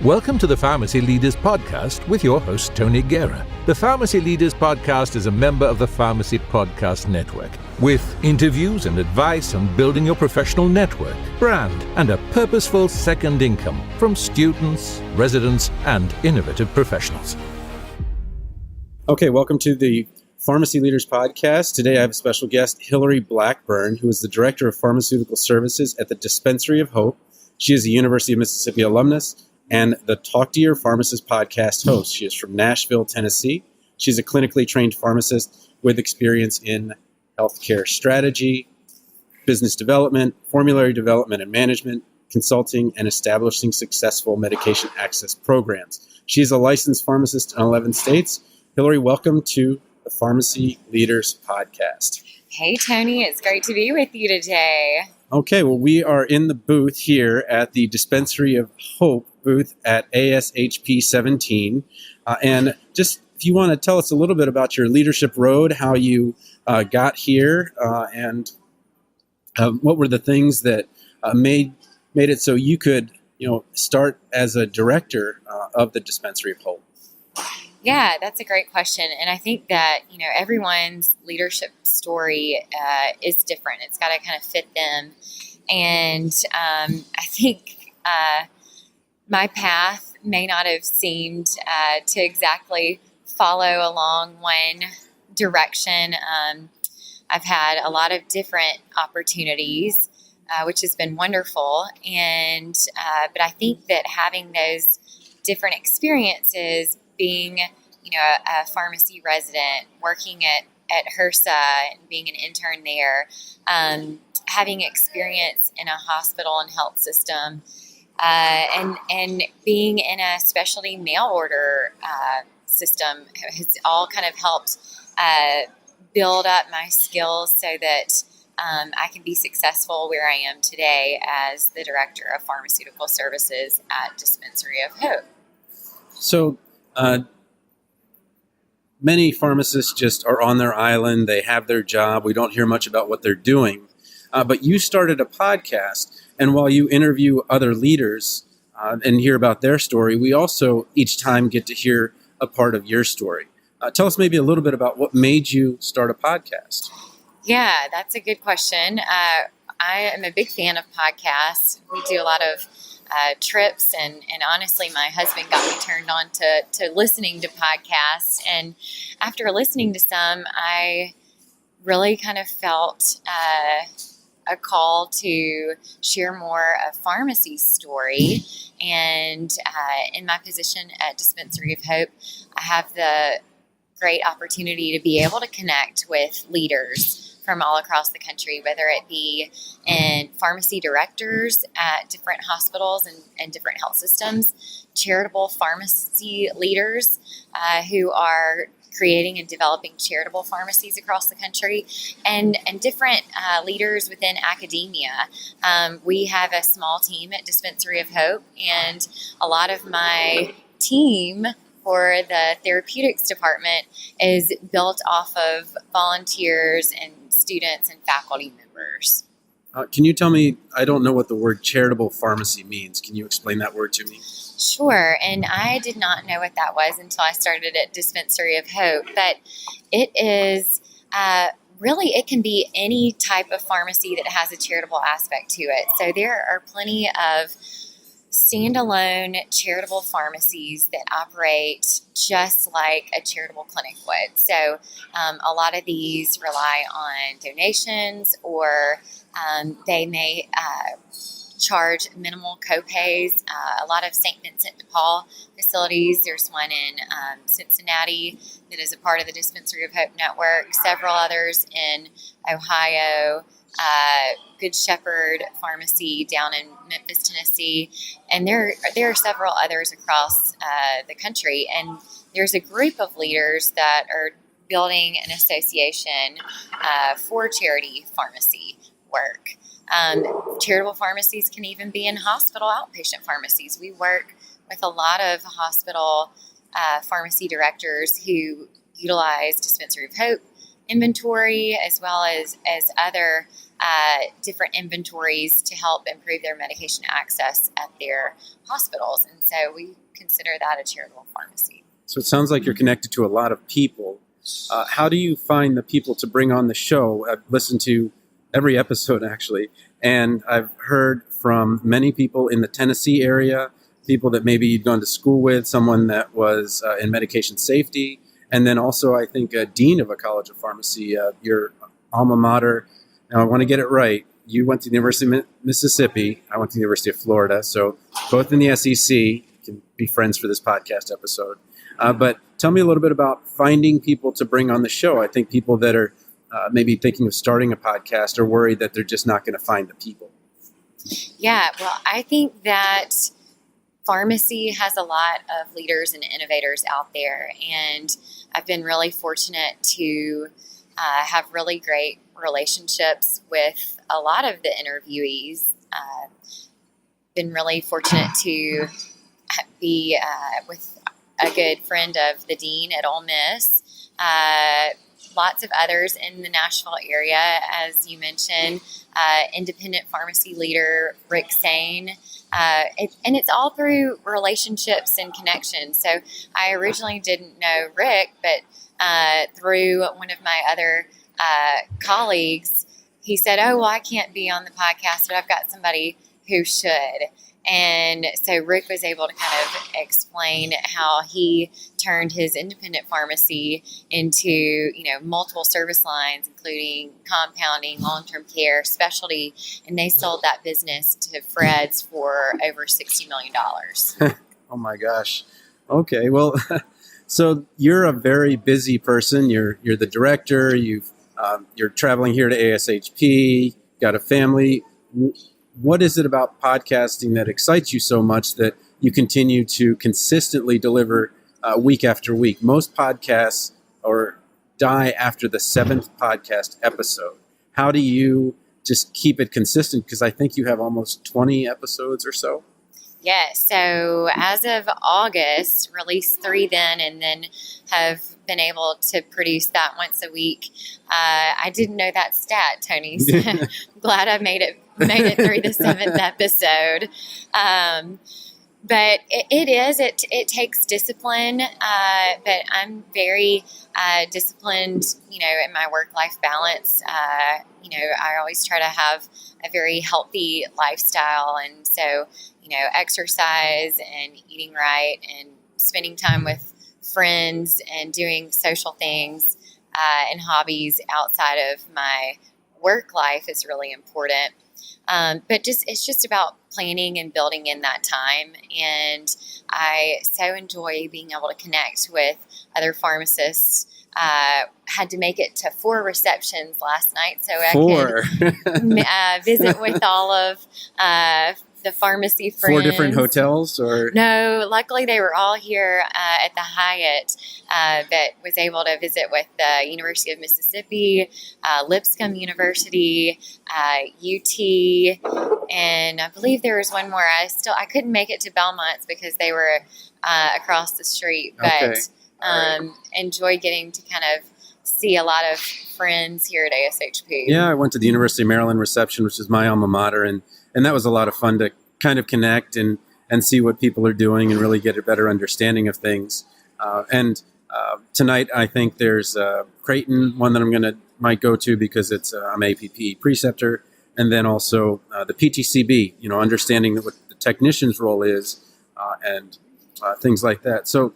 Welcome to the Pharmacy Leaders Podcast with your host, Tony Guerra. The Pharmacy Leaders Podcast is a member of the Pharmacy Podcast Network, with interviews and advice on building your professional network, brand, and a purposeful second income from students, residents, and innovative professionals. Okay, welcome to the Pharmacy Leaders Podcast. Today I have a special guest, Hillary Blackburn, who is the Director of Pharmaceutical Services at the Dispensary of Hope. She is a University of Mississippi alumnus and the Talk to Your Pharmacist podcast host. She is from Nashville, Tennessee. She's a clinically trained pharmacist with experience in healthcare strategy, business development, formulary development and management, consulting, and establishing successful medication access programs. She is a licensed pharmacist in 11 states. Hillary, welcome to the Pharmacy Leaders Podcast. Hey, Tony. It's great to be with you today. Okay, well, we are in the booth here at the Dispensary of Hope booth at ASHP 17. And just if you want to tell us a little bit about your leadership road, how you got here, and what were the things that made it so you could, start as a director of the Dispensary of Hope. Yeah, that's a great question. And I think that, everyone's leadership story is different. It's got to kind of fit them. And I think my path may not have seemed to exactly follow along one direction. I've had a lot of different opportunities, which has been wonderful. And but I think that having those different experiences, being, a pharmacy resident, working at HRSA and being an intern there, having experience in a hospital and health system, and being in a specialty mail order system has all kind of helped build up my skills so that I can be successful where I am today as the Director of Pharmaceutical Services at Dispensary of Hope. So, many pharmacists just are on their island. They have their job. We don't hear much about what they're doing. But you started a podcast, and while you interview other leaders and hear about their story, we also each time get to hear a part of your story. Tell us maybe a little bit about what made you start a podcast. Yeah, that's a good question. I am a big fan of podcasts. We do a lot of trips, and honestly, my husband got me turned on to listening to podcasts. And after listening to some, I really kind of felt a call to share more of pharmacy's story. And in my position at Dispensary of Hope, I have the great opportunity to be able to connect with leaders from all across the country, whether it be in pharmacy directors at different hospitals and different health systems, charitable pharmacy leaders who are creating and developing charitable pharmacies across the country, and different leaders within academia. We have a small team at Dispensary of Hope, and a lot of my team for the therapeutics department is built off of volunteers and students and faculty members. Can you tell me, I don't know what the word charitable pharmacy means. Can you explain that word to me? Sure. And I did not know what that was until I started at Dispensary of Hope. But it is really, it can be any type of pharmacy that has a charitable aspect to it. So there are plenty of standalone charitable pharmacies that operate just like a charitable clinic would. So a lot of these rely on donations, or they may charge minimal copays. A lot of St. Vincent de Paul facilities. There's one in Cincinnati that is a part of the Dispensary of Hope network. Several others in Ohio. Good Shepherd Pharmacy down in Memphis, Tennessee, and there are several others across the country. And there's a group of leaders that are building an association for charity pharmacy work. Charitable pharmacies can even be in hospital outpatient pharmacies. We work with a lot of hospital pharmacy directors who utilize Dispensary of Hope inventory, as well as other different inventories to help improve their medication access at their hospitals. And so we consider that a charitable pharmacy. So it sounds like you're connected to a lot of people. How do you find the people to bring on the show? I've listened to every episode, actually, and I've heard from many people in the Tennessee area, people that maybe you'd gone to school with, someone that was in medication safety, and then also I think a dean of a college of pharmacy, your alma mater. Now I want to get it right. You went to the University of Mississippi. I went to the University of Florida. So both in the SEC. You can be friends for this podcast episode. But tell me a little bit about finding people to bring on the show. I think people that are maybe thinking of starting a podcast are worried that they're just not going to find the people. Yeah, well, I think that pharmacy has a lot of leaders and innovators out there, and I've been really fortunate to have really great relationships with a lot of the interviewees. Been really fortunate to be with a good friend of the dean at Ole Miss. Lots of others in the Nashville area, as you mentioned, independent pharmacy leader Rick Sane. And it's all through relationships and connections. So I originally didn't know Rick, but through one of my other colleagues, he said, "Oh, well, I can't be on the podcast, but I've got somebody who should." And so Rick was able to kind of explain how he turned his independent pharmacy into, multiple service lines, including compounding, long-term care, specialty, and they sold that business to Fred's for over $60 million. Oh my gosh. Okay. Well, so you're a very busy person. You're the director. You're traveling here to ASHP, got a family. What is it about podcasting that excites you so much that you continue to consistently deliver week after week? Most podcasts die after the 7th podcast episode. How do you just keep it consistent? Because I think you have almost 20 episodes or so. Yeah, so as of August, released 3 then, and then have been able to produce that once a week. I didn't know that stat, Tony, so I'm glad I made it through the 7th episode. But it takes discipline, but I'm very disciplined, in my work-life balance. I always try to have a very healthy lifestyle, and so, exercise and eating right and spending time with friends and doing social things and hobbies outside of my work life is really important. But it's just about planning and building in that time. And I so enjoy being able to connect with other pharmacists. Had to make it to 4 receptions last night so I could visit with all of the pharmacy friends. 4 different hotels, or? No, luckily they were all here at the Hyatt, but was able to visit with the University of Mississippi, Lipscomb University, UT, and I believe there was one more. I couldn't make it to Belmont's because they were across the street, but enjoy getting to kind of see a lot of friends here at ASHP. Yeah, I went to the University of Maryland reception, which is my alma mater, and that was a lot of fun to kind of connect and see what people are doing and really get a better understanding of things. And tonight, I think there's Creighton, one that might go to because I'm APP preceptor, and then also the PTCB, understanding what the technician's role is and things like that. So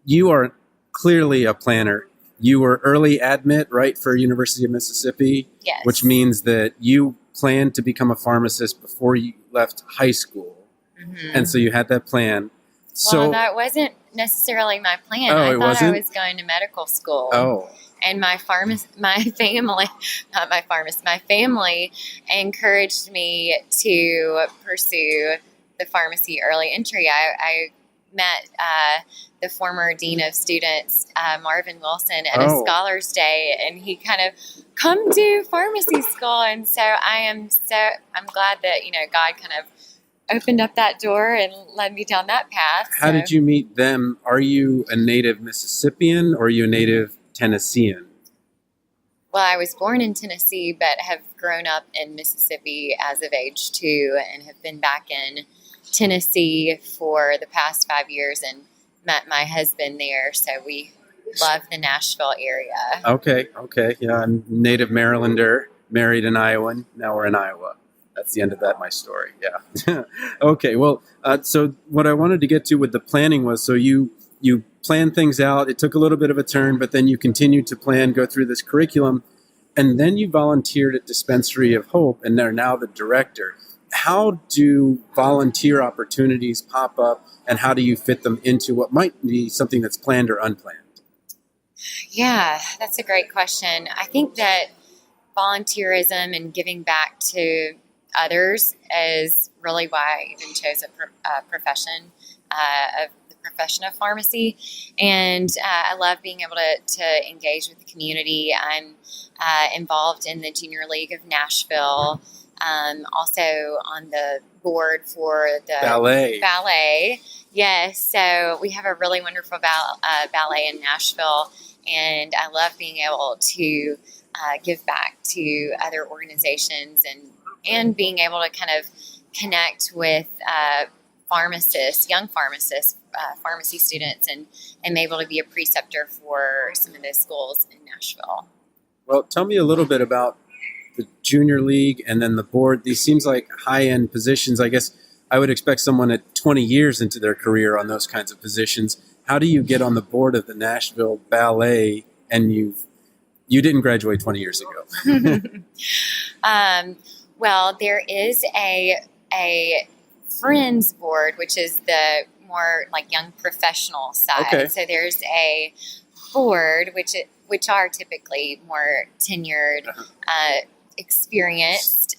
you are clearly a planner. You were early admit, right, for University of Mississippi? Yes. Which means that you planned to become a pharmacist before you left high school. Mm-hmm. And so you had that plan. Well, that wasn't necessarily my plan. I thought I was going to medical school. Oh. And my family encouraged me to pursue the pharmacy early entry. I met the former dean of students, Marvin Wilson, at a Scholars Day, and he kind of come to pharmacy school. And so I'm glad that, God kind of opened up that door and led me down that path. How did you meet them? Are you a native Mississippian or are you a native Tennessean? Well, I was born in Tennessee, but have grown up in Mississippi as of age 2 and have been back in Tennessee for the past 5 years and met my husband there. So we love the Nashville area. Okay. Yeah, I'm native Marylander, married in Iowa. Now we're in Iowa. That's the end of my story. Yeah. Okay. Well, so what I wanted to get to with the planning was, so you planned things out. It took a little bit of a turn, but then you continued to plan, go through this curriculum, and then you volunteered at Dispensary of Hope, and are now the director. How do volunteer opportunities pop up, and how do you fit them into what might be something that's planned or unplanned? Yeah, that's a great question. I think that volunteerism and giving back to others is really why I even chose a profession of the profession of pharmacy. And I love being able to engage with the community. I'm involved in the Junior League of Nashville, also on the board for the ballet. Yes, so we have a really wonderful ballet in Nashville, and I love being able to give back to other organizations and being able to kind of connect with young pharmacists, pharmacy students, and be able to be a preceptor for some of those schools in Nashville. Well, tell me a little bit about the Junior League and then the board. These seems like high-end positions. I guess I would expect someone at 20 years into their career on those kinds of positions. How do you get on the board of the Nashville Ballet, and you didn't graduate 20 years ago? Well, there is a Friends board, which is the more like young professional side. Okay. So there's a board, which are typically more tenured, experienced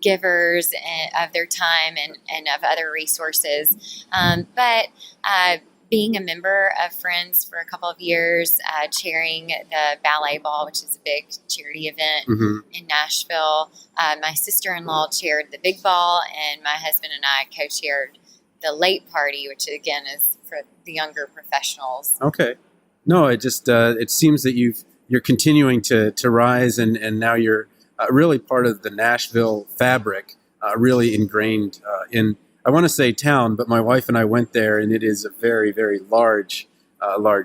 givers of their time and of other resources. But being a member of Friends for a couple of years, chairing the Ballet Ball, which is a big charity event in Nashville. My sister-in-law chaired the Big Ball, and my husband and I co-chaired the Late Party, which again is for the younger professionals. Okay. No, it just it seems that you're continuing to rise, and now you're really part of the Nashville fabric, really ingrained in, I want to say town, but my wife and I went there, and it is a very, very large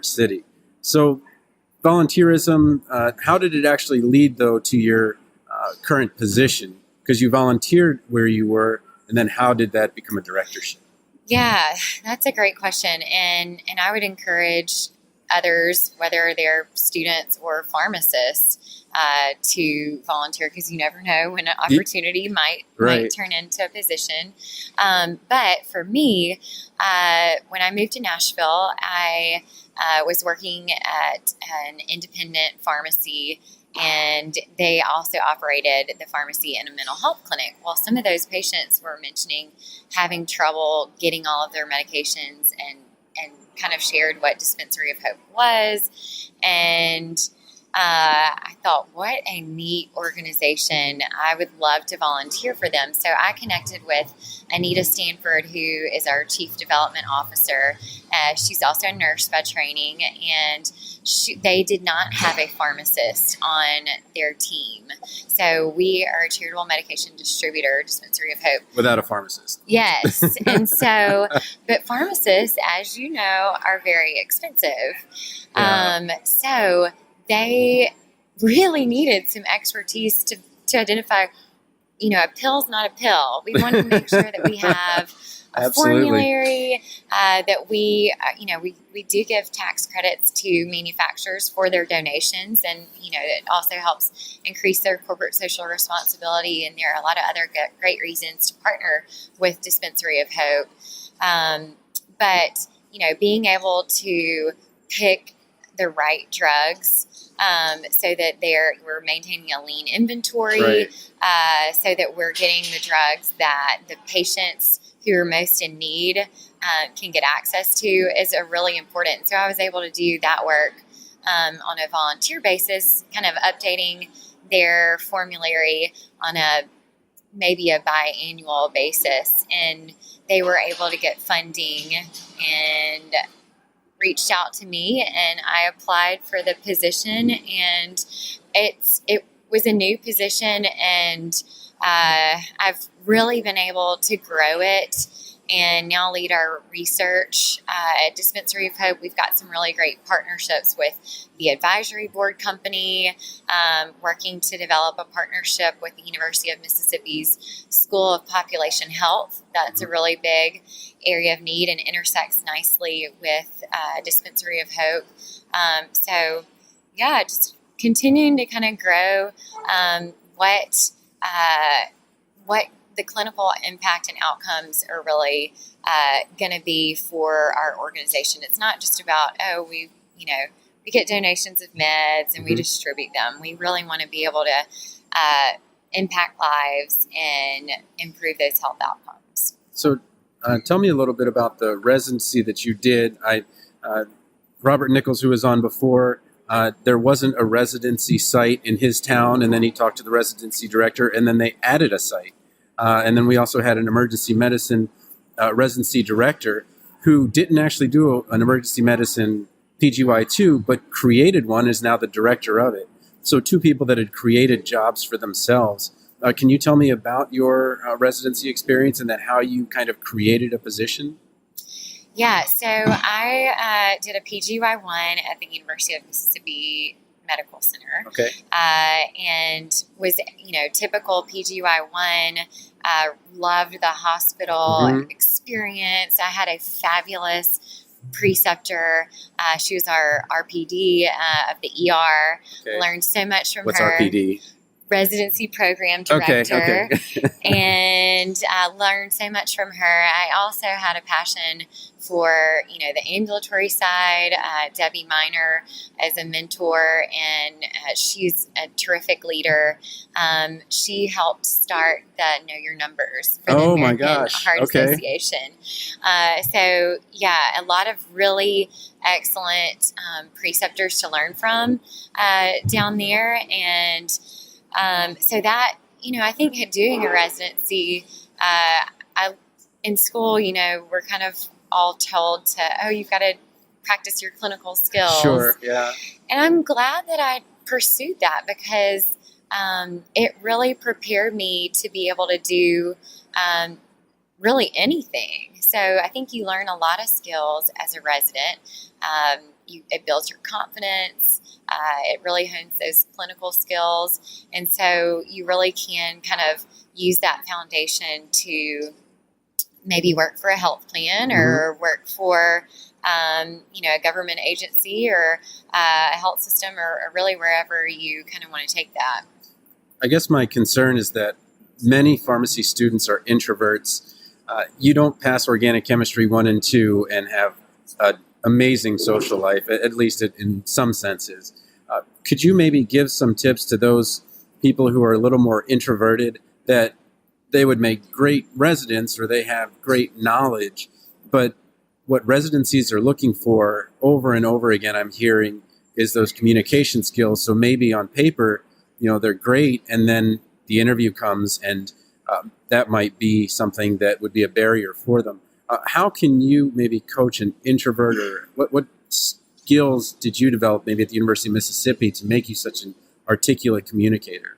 city. So volunteerism, how did it actually lead, though, to your current position? Because you volunteered where you were, and then how did that become a directorship? Yeah, that's a great question. And I would encourage others, whether they're students or pharmacists, to volunteer, because you never know when an opportunity might turn into a position. But for me, when I moved to Nashville, I was working at an independent pharmacy, and they also operated the pharmacy in a mental health clinic. Well, some of those patients were mentioning having trouble getting all of their medications, and kind of shared what Dispensary of Hope was. And I thought, what a neat organization. I would love to volunteer for them. So I connected with Anita Stanford, who is our Chief Development Officer. She's also a nurse by training, and they did not have a pharmacist on their team. So we are a charitable medication distributor, Dispensary of Hope. Without a pharmacist. Yes. And so, but pharmacists, as you know, are very expensive. Yeah. So they really needed some expertise to identify, a pill's not a pill. We want to make sure that we have a formulary, that we do give tax credits to manufacturers for their donations, and it also helps increase their corporate social responsibility. And there are a lot of other great reasons to partner with Dispensary of Hope. But being able to pick the right drugs, so that we're maintaining a lean inventory, so that we're getting the drugs that the patients who are most in need can get access to, is a really important. So I was able to do that work on a volunteer basis, kind of updating their formulary on maybe a biannual basis, and they were able to get funding and reached out to me, and I applied for the position, and it was a new position, and I've really been able to grow it and now lead our research at Dispensary of Hope. We've got some really great partnerships with the advisory board company, working to develop a partnership with the University of Mississippi's School of Population Health. That's a really big area of need and intersects nicely with Dispensary of Hope. Just continuing to kind of grow what the clinical impact and outcomes are really going to be for our organization. It's not just about, we get donations of meds and we distribute them. We really want to be able to impact lives and improve those health outcomes. So tell me a little bit about the residency that you did. Robert Nichols, who was on before, there wasn't a residency site in his town, and then he talked to the residency director, and then they added a site. And then we also had an emergency medicine residency director who didn't actually do an emergency medicine PGY2, but created one, is now the director of it. So two people that had created jobs for themselves. Can you tell me about your residency experience and how you kind of created a position? Yeah, so I did a PGY1 at the University of Mississippi Medical Center. Okay. And was, typical PGY1, loved the hospital experience. I had a fabulous preceptor. She was our RPD of the ER. Okay. Learned so much from her. What's RPD? Residency program director. Okay. And I learned so much from her. I also had a passion for, the ambulatory side. Debbie Miner as a mentor, and she's a terrific leader. She helped start the Know Your Numbers for the American Heart Association. A lot of really excellent preceptors to learn from down there. And so that, I think doing a residency, in school, we're kind of all told to, you've got to practice your clinical skills. Sure, yeah. And I'm glad that I pursued that because it really prepared me to be able to do really anything. So I think you learn a lot of skills as a resident. It builds your confidence. It really hones those clinical skills. And so you really can kind of use that foundation to maybe work for a health plan or work for, a government agency or a health system or really wherever you kind of want to take that. I guess my concern is that many pharmacy students are introverts. You don't pass organic chemistry 1 and 2 and have an amazing social life, at least in some senses. Could you maybe give some tips to those people who are a little more introverted that they would make great residents or they have great knowledge, but what residencies are looking for over and over again, I'm hearing, is those communication skills. So maybe on paper, they're great, and then the interview comes and that might be something that would be a barrier for them. How can you maybe coach an introvert, or what skills did you develop maybe at the University of Mississippi to make you such an articulate communicator?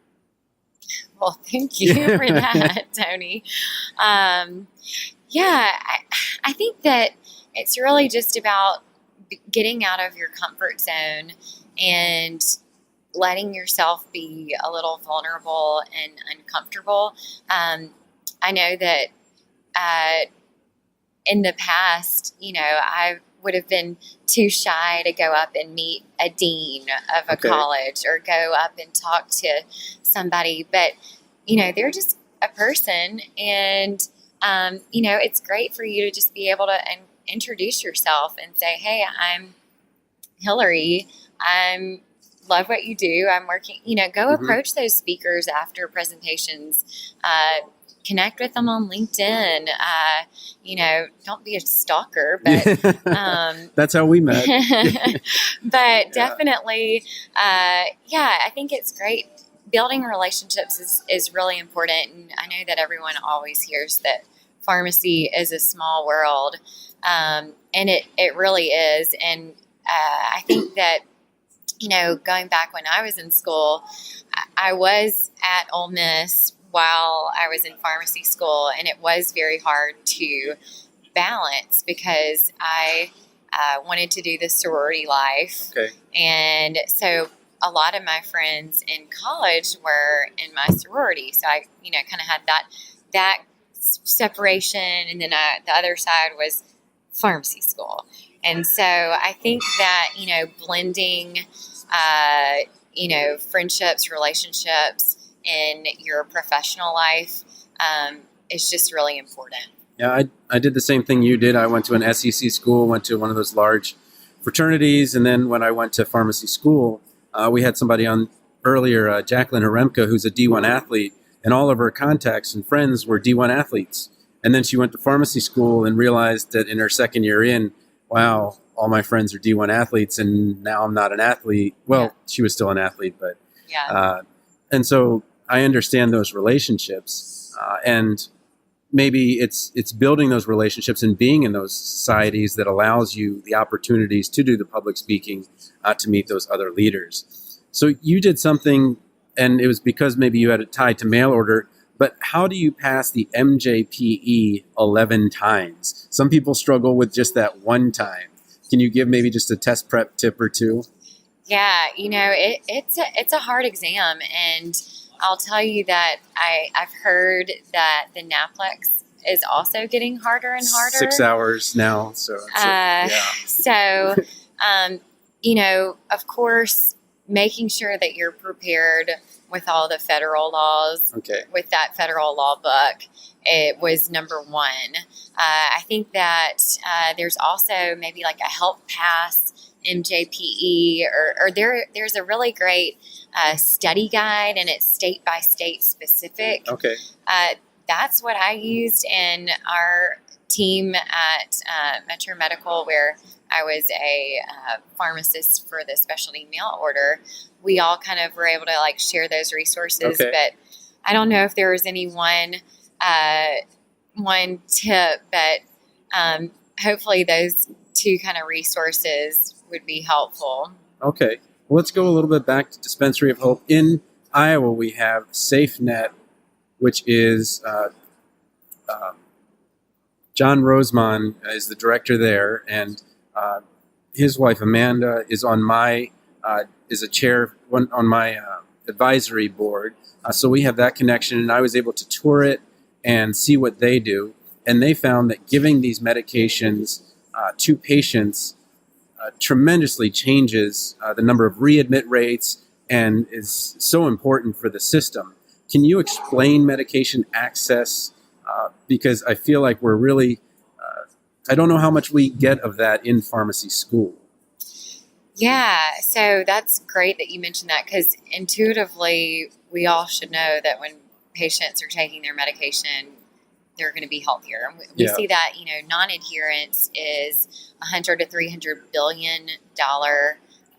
Well, thank you for that, Tony. I think that it's really just about getting out of your comfort zone and letting yourself be a little vulnerable and uncomfortable. I know that in the past, I would have been too shy to go up and meet a dean of a college or go up and talk to somebody. But, they're just a person, and, it's great for you to just be able to introduce yourself and say, hey, I'm Hillary. Love what you do. I'm working, go approach those speakers after presentations, connect with them on LinkedIn. Don't be a stalker, but that's how we met. But definitely, I think it's great. Building relationships is really important. And I know that everyone always hears that pharmacy is a small world. And it really is. And I think that going back when I was in school, I was at Ole Miss while I was in pharmacy school, and it was very hard to balance because I wanted to do the sorority life. Okay. And so a lot of my friends in college were in my sorority. So I, kind of had that separation. And then the other side was pharmacy school. And so I think that, blending, friendships, relationships in your professional life is just really important. Yeah, I did the same thing you did. I went to an SEC school, went to one of those large fraternities, and then when I went to pharmacy school, we had somebody on earlier, Jacqueline Haremka, who's a D1 athlete, and all of her contacts and friends were D1 athletes. And then she went to pharmacy school and realized that in her second year in, wow, all my friends are D1 athletes, and now I'm not an athlete. Well, yeah. She was still an athlete, but yeah. And so I understand those relationships, and maybe it's building those relationships and being in those societies that allows you the opportunities to do the public speaking, to meet those other leaders. So you did something, and it was because maybe you had it tied to mail order, but how do you pass the MJPE 11 times? Some people struggle with just that one time. Can you give maybe just a test prep tip or two? Yeah, it's a hard exam, and I'll tell you that I've heard that the NAPLEX is also getting harder and harder. 6 hours now. So, So, of course, making sure that you're prepared with all the federal laws, with that federal law book, it was number one. I think that there's also maybe like a Help Pass MJPE, or there's a really great study guide, and it's state by state specific. Okay. That's what I used in our team at Metro Medical, where I was a pharmacist for the specialty mail order. We all kind of were able to share those resources, but I don't know if there was any one tip, but hopefully those two kind of resources would be helpful. Okay. Well, let's go a little bit back to Dispensary of Hope. In Iowa, we have SafeNet, which is John Rosemond is the director there, and his wife Amanda is on my is a chair on my advisory board. So we have that connection, and I was able to tour it and see what they do. And they found that giving these medications to patients tremendously changes the number of readmit rates and is so important for the system. Can you explain medication access? Because I feel like we're really, I don't know how much we get of that in pharmacy school. Yeah, so that's great that you mentioned that, because intuitively we all should know that when patients are taking their medication, they're going to be healthier. And we see that, non-adherence is $100 to $300 billion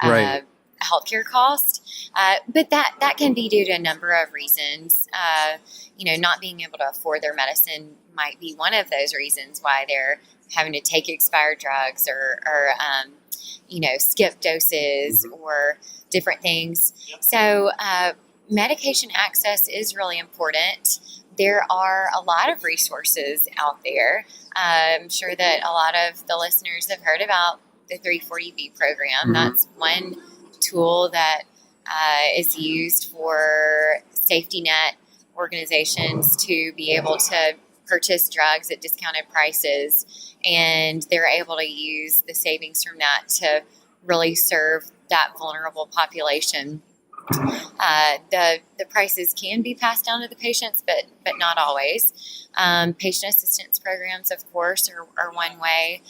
healthcare cost. But that can be due to a number of reasons. Not being able to afford their medicine might be one of those reasons why they're having to take expired drugs or skip doses or different things. So medication access is really important. There are a lot of resources out there. I'm sure that a lot of the listeners have heard about the 340B program. That's one tool that is used for safety net organizations to be able to purchase drugs at discounted prices, and they're able to use the savings from that to really serve that vulnerable population. The prices can be passed down to the patients, but not always. Patient assistance programs, of course, are one way.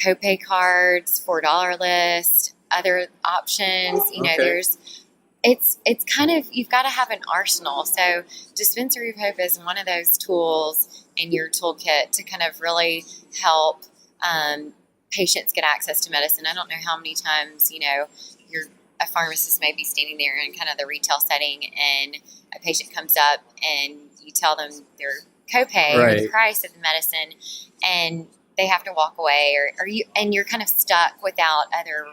Copay cards, $4 list, other options. It's kind of, you've got to have an arsenal. So Dispensary of Hope is one of those tools in your toolkit to kind of really help patients get access to medicine. I don't know how many times, a pharmacist may be standing there in kind of the retail setting, and a patient comes up and you tell them their copay or the price of the medicine, and they have to walk away, or you're kind of stuck without other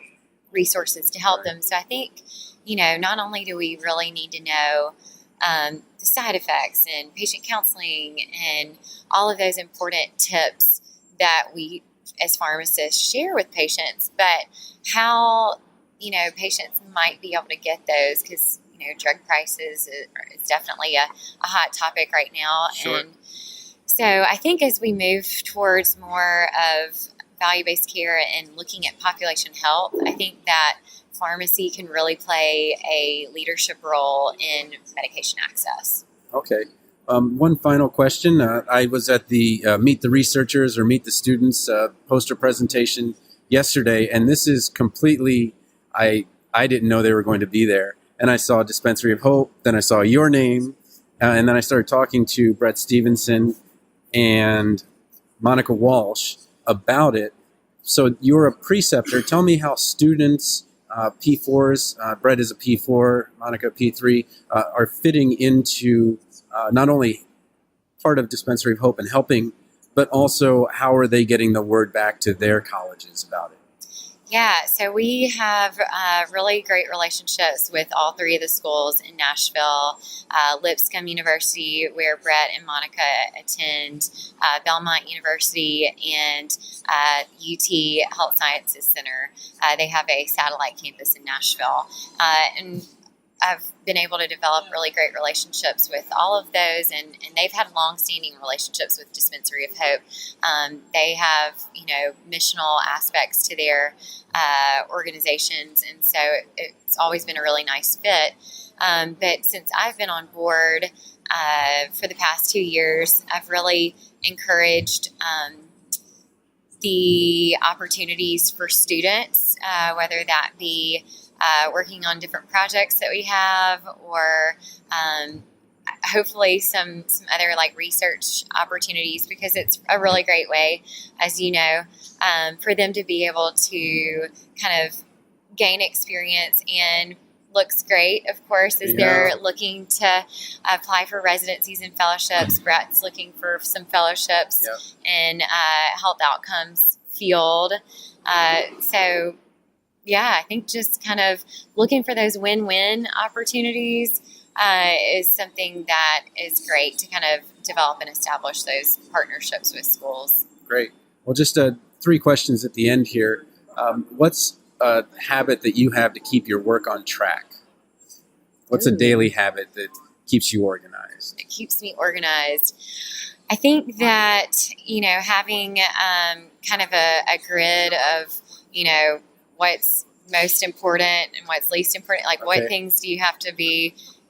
resources to help them. So I think, not only do we really need to know the side effects and patient counseling and all of those important tips that we as pharmacists share with patients, but how, patients might be able to get those, because, drug prices is definitely a hot topic right now. Sure. And so I think as we move towards more of value-based care and looking at population health, I think that pharmacy can really play a leadership role in medication access. Okay. One final question. I was at the Meet the Researchers or Meet the Students poster presentation yesterday, and this is completely, I didn't know they were going to be there. And I saw Dispensary of Hope, then I saw your name, and then I started talking to Brett Stevenson and Monica Walsh about it. So you're a preceptor. Tell me how students, P4s, Brett is a P4, Monica P3, are fitting into not only part of Dispensary of Hope and helping, but also how are they getting the word back to their colleges about it? Yeah, so we have really great relationships with all three of the schools in Nashville, Lipscomb University, where Brett and Monica attend, Belmont University, and UT Health Sciences Center. They have a satellite campus in Nashville. And I've been able to develop really great relationships with all of those, and they've had long-standing relationships with Dispensary of Hope. They have, missional aspects to their organizations, and so it's always been a really nice fit. But since I've been on board for the past 2 years, I've really encouraged the opportunities for students, whether that be working on different projects that we have, or hopefully some other research opportunities, because it's a really great way, as you know, for them to be able to kind of gain experience. And looks great, of course, as they're looking to apply for residencies and fellowships. Brett's looking for some fellowships in health outcomes field. So I think just kind of looking for those win-win opportunities is something that is great to kind of develop and establish those partnerships with schools. Great. Well, just 3 questions at the end here. What's a habit that you have to keep your work on track? What's a daily habit that keeps you organized? It keeps me organized. I think that, having kind of a grid of, what's most important and what's least important, what things do you have to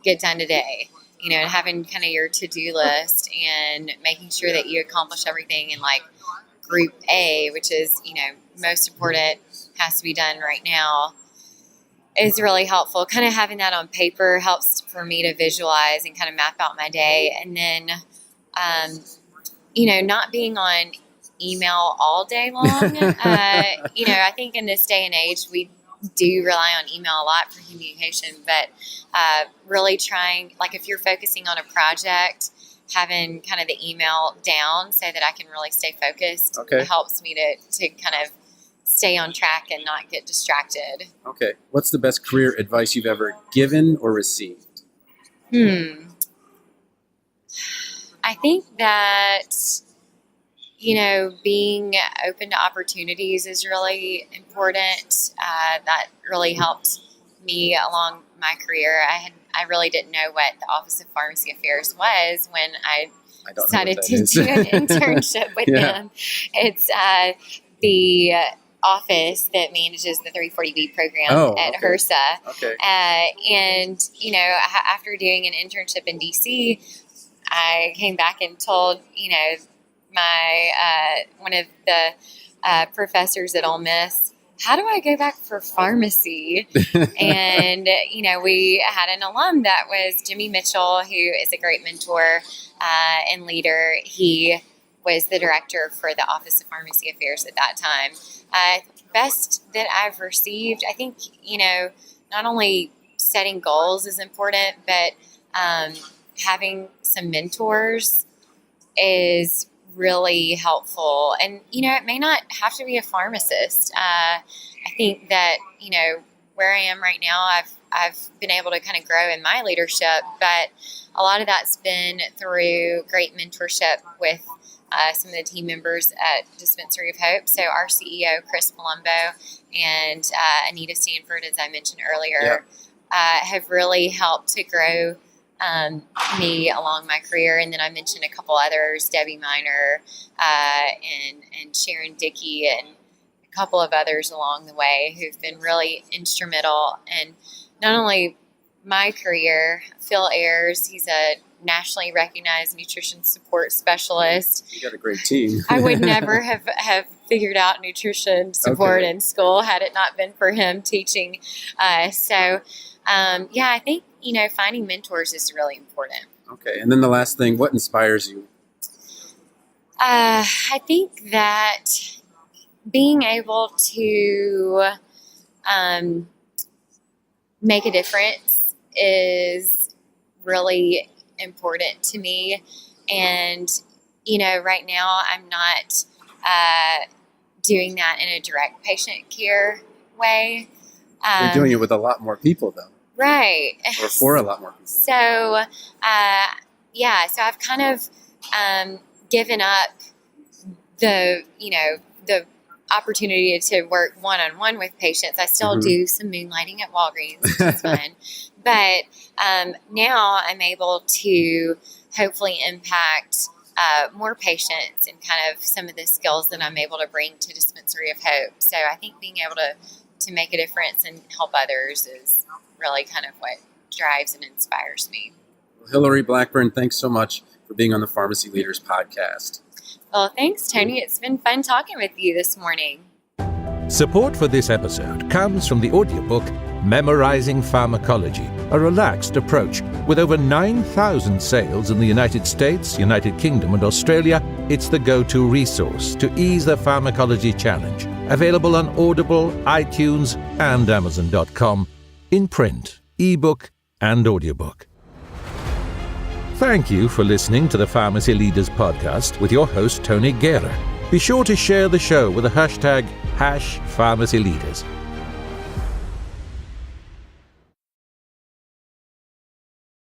get done today, and having kind of your to-do list and making sure that you accomplish everything in group A, which is, most important, has to be done right now, is really helpful. Kind of having that on paper helps for me to visualize and kind of map out my day. And then, not being on email all day long. I think in this day and age, we do rely on email a lot for communication, but really trying, if you're focusing on a project, having kind of the email down so that I can really stay focused helps me to kind of stay on track and not get distracted. Okay. What's the best career advice you've ever given or received? I think that, being open to opportunities is really important. That really helped me along my career. I really didn't know what the Office of Pharmacy Affairs was when I decided to do an internship with them. It's the office that manages the 340B program at HRSA. And, after doing an internship in DC, I came back and told, my one of the professors at Ole Miss, how do I go back for pharmacy? And, we had an alum that was Jimmy Mitchell, who is a great mentor and leader. He was the director for the Office of Pharmacy Affairs at that time. Best that I've received, I think, not only setting goals is important, but having some mentors is really helpful. And, it may not have to be a pharmacist. I think that, where I am right now, I've been able to kind of grow in my leadership, but a lot of that's been through great mentorship with some of the team members at Dispensary of Hope. So our CEO, Chris Palumbo, and Anita Stanford, as I mentioned earlier, have really helped to grow me along my career. And then I mentioned a couple others, Debbie Miner and Sharon Dickey, and a couple of others along the way who've been really instrumental in not only my career. Phil Ayers, he's a nationally recognized nutrition support specialist. You got a great team. I would never have figured out nutrition support in school had it not been for him teaching. I think, finding mentors is really important. Okay. And then the last thing, what inspires you? I think that being able to make a difference is really important to me. And, right now I'm not doing that in a direct patient care way. You're doing it with a lot more people, though. Right. Or for a lot more people. So, so I've kind of given up the opportunity to work one-on-one with patients. I still do some moonlighting at Walgreens, which is fun. But now I'm able to hopefully impact more patients and kind of some of the skills that I'm able to bring to Dispensary of Hope. So I think being able to make a difference and help others is really kind of what drives and inspires me. Well, Hillary Blackburn, thanks so much for being on the Pharmacy Leaders podcast. Well, thanks, Tony. It's been fun talking with you this morning. Support for this episode comes from the audiobook Memorizing Pharmacology, a relaxed approach. With over 9,000 sales in the United States, United Kingdom, and Australia, it's the go-to resource to ease the pharmacology challenge. Available on Audible, iTunes, and Amazon.com, in print, ebook, and audiobook. Thank you for listening to the Pharmacy Leaders Podcast with your host, Tony Guerra. Be sure to share the show with the hashtag #PharmacyLeaders.